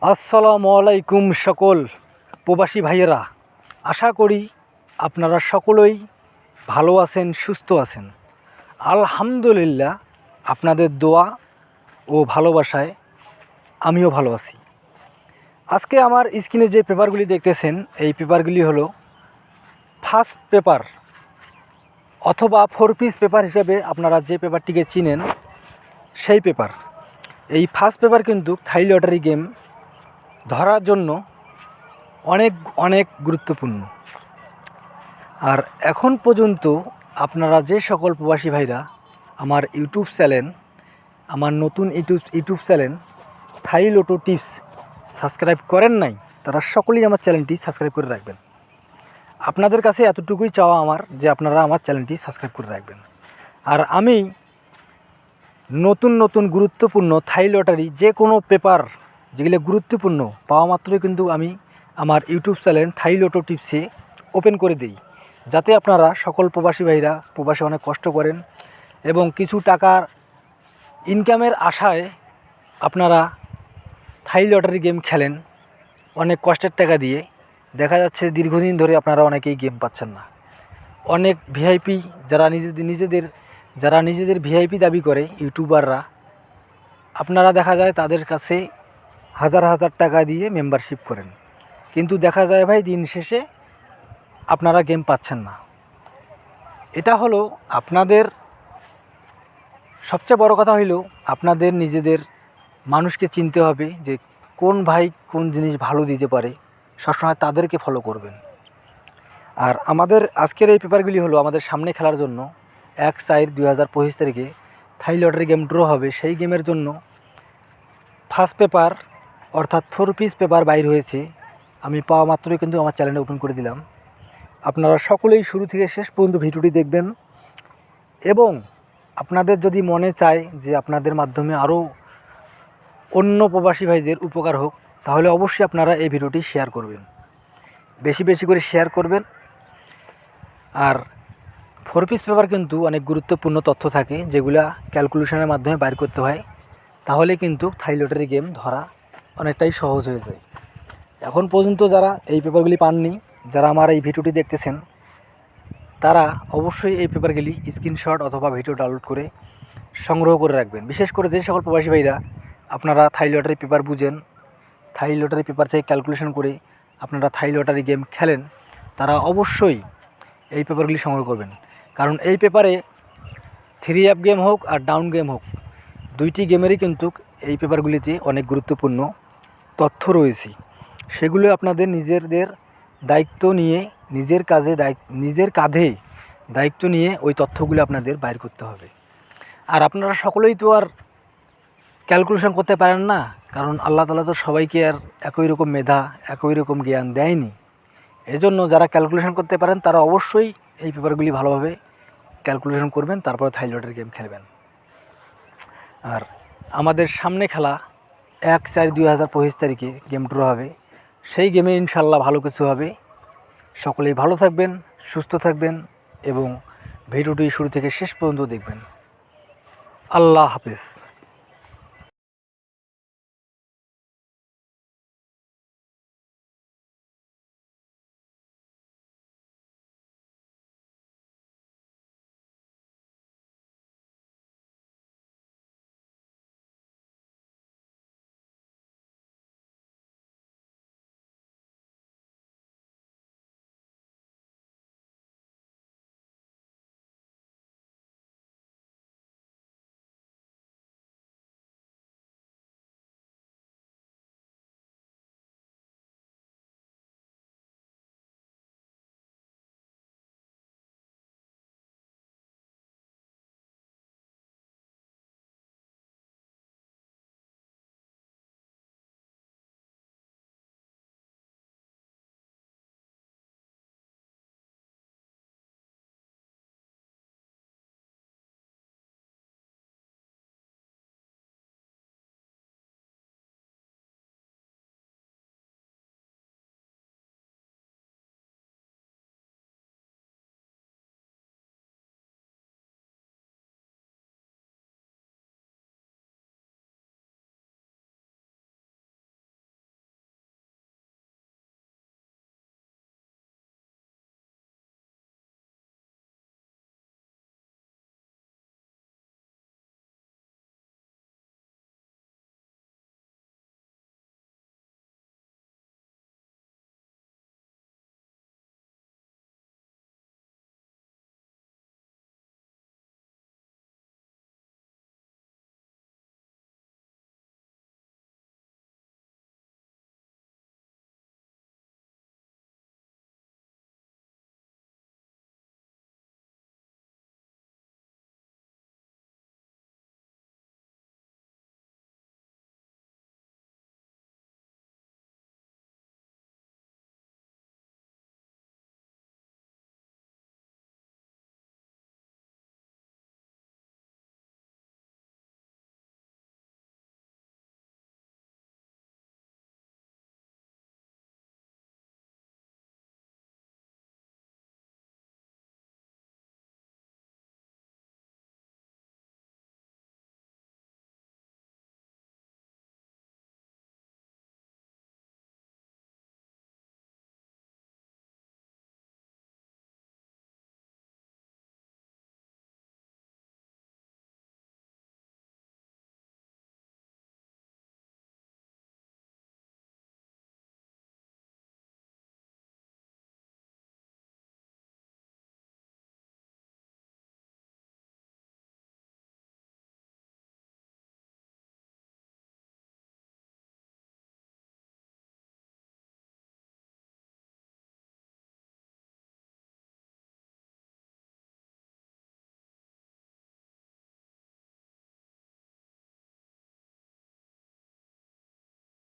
আসসালামু আলাইকুম সকল প্রবাসী ভাইয়েরা, আশা করি আপনারা সকলেই ভালো আছেন, সুস্থ আছেন। আলহামদুলিল্লাহ, আপনাদের দোয়া ও ভালোবাসায় আমিও ভালো আছি। আজকে আমার স্ক্রিনে যে পেপারগুলি দেখতেছেন, এই পেপারগুলি হলো ফার্স্ট পেপার অথবা 4 পিস পেপার হিসেবে আপনারা যে পেপারটিকে চিনেন সেই পেপার। এই ফার্স্ট পেপার কিন্তু থাই লটারি গেম ধরার জন্য অনেক অনেক গুরুত্বপূর্ণ। আর এখন পর্যন্ত আপনারা যে সকল প্রবাসী ভাইরা আমার ইউটিউব চ্যানেল, আমার নতুন ইউটিউব চ্যানেল থাই লোটো টিপস সাবস্ক্রাইব করেন নাই, তারা সকলেই আমার চ্যানেলটি সাবস্ক্রাইব করে রাখবেন। আপনাদের কাছে এতটুকুই চাওয়া আমার, যে আপনারা আমার চ্যানেলটি সাবস্ক্রাইব করে রাখবেন। আর আমি নতুন নতুন গুরুত্বপূর্ণ থাই লটারি যে কোনো পেপার যেগুলো গুরুত্বপূর্ণ পাওয়া মাত্রই কিন্তু আমি আমার ইউটিউব চ্যানেল থাই লোটো টিপসে ওপেন করে দিই, যাতে আপনারা সকল প্রবাসী ভাইরা প্রবাসে অনেক কষ্ট করেন এবং কিছু টাকার ইনকামের আশায় আপনারা থাই লটারি গেম খেলেন অনেক কষ্টের টাকা দিয়ে। দেখা যাচ্ছে দীর্ঘদিন ধরে আপনারা অনেকেই গেম পাচ্ছেন না। অনেক ভিআইপি যারা নিজেদের ভিআইপি দাবি করে ইউটিউবাররা, আপনারা দেখা যায় তাদের কাছে হাজার হাজার টাকা দিয়ে মেম্বারশিপ করেন, কিন্তু দেখা যায় ভাই দিন শেষে আপনারা গেম পাচ্ছেন না। এটা হলো আপনাদের সবচেয়ে বড় কথা হইল আপনাদের নিজেদের মানুষকে চিনতে হবে যে কোন ভাই কোন জিনিস ভালো দিতে পারে, সবসময় তাদেরকে ফলো করবেন। আর আমাদের আজকের এই পেপারগুলি হলো আমাদের সামনে খেলার জন্য 1/4/2025 তারিখে থাই লটারি গেম ড্র হবে। সেই গেমের জন্য ফার্স্ট পেপার অর্থাৎ 4 পিস পেপার বাইর হয়েছে। আমি পাওয়া মাত্রই কিন্তু আমার চ্যানেলে ওপেন করে দিলাম। আপনারা সকলেই শুরু থেকে শেষ পর্যন্ত ভিডিওটি দেখবেন এবং আপনাদের যদি মনে চায় যে আপনাদের মাধ্যমে আরও অন্য প্রবাসী ভাইদের উপকার হোক, তাহলে অবশ্যই আপনারা এই ভিডিওটি শেয়ার করবেন, বেশি বেশি করে শেয়ার করবেন। আর 4 পিস পেপার কিন্তু অনেক গুরুত্বপূর্ণ তথ্য থাকে, যেগুলা ক্যালকুলেশনের মাধ্যমে বাইর করতে হয়, তাহলে কিন্তু থাই লটারি গেম ধরা অনেকটাই সহজ হয়ে যায়। এখন পর্যন্ত যারা এই পেপারগুলি পাননি, যারা আমার এই ভিডিওটি দেখতেছেন, তারা অবশ্যই এই পেপারগুলি স্ক্রিনশট অথবা ভিডিও ডাউনলোড করে সংগ্রহ করে রাখবেন। বিশেষ করে যে সকল প্রবাসী ভাইরা আপনারা থাই লটারি পেপার বুঝেন, থাই লটারি পেপার থেকে ক্যালকুলেশন করে আপনারা থাই লটারি গেম খেলেন, তারা অবশ্যই এই পেপারগুলি সংগ্রহ করবেন। কারণ এই পেপারে 3 অ্যাপ গেম হোক আর ডাউন গেম হোক, দুইটি গেমেরই কিন্তু এই পেপারগুলিতে অনেক গুরুত্বপূর্ণ তথ্য রয়েছে। সেগুলো আপনাদের নিজেদের দায়িত্ব নিয়ে নিজের কাঁধে দায়িত্ব নিয়ে ওই তথ্যগুলো আপনাদের বাইর করতে হবে। আর আপনারা সকলেই তো আর ক্যালকুলেশন করতে পারেন না, কারণ আল্লাহ তাআলা তো সবাইকে আর একই রকম মেধা একই রকম জ্ঞান দেয়নি। এজন্য যারা ক্যালকুলেশন করতে পারেন তারা অবশ্যই এই পেপারগুলি ভালোভাবে ক্যালকুলেশন করবেন, তারপর থাই লটারি গেম খেলবেন। আর আমাদের সামনে খেলা 1/4/2025 তারিখে গেম ড্র হবে। সেই গেমে ইনশাল্লাহ ভালো কিছু হবে। সকলেই ভালো থাকবেন, সুস্থ থাকবেন এবং ভিডিওটি শুরু থেকে শেষ পর্যন্ত দেখবেন। আল্লাহ হাফেজ।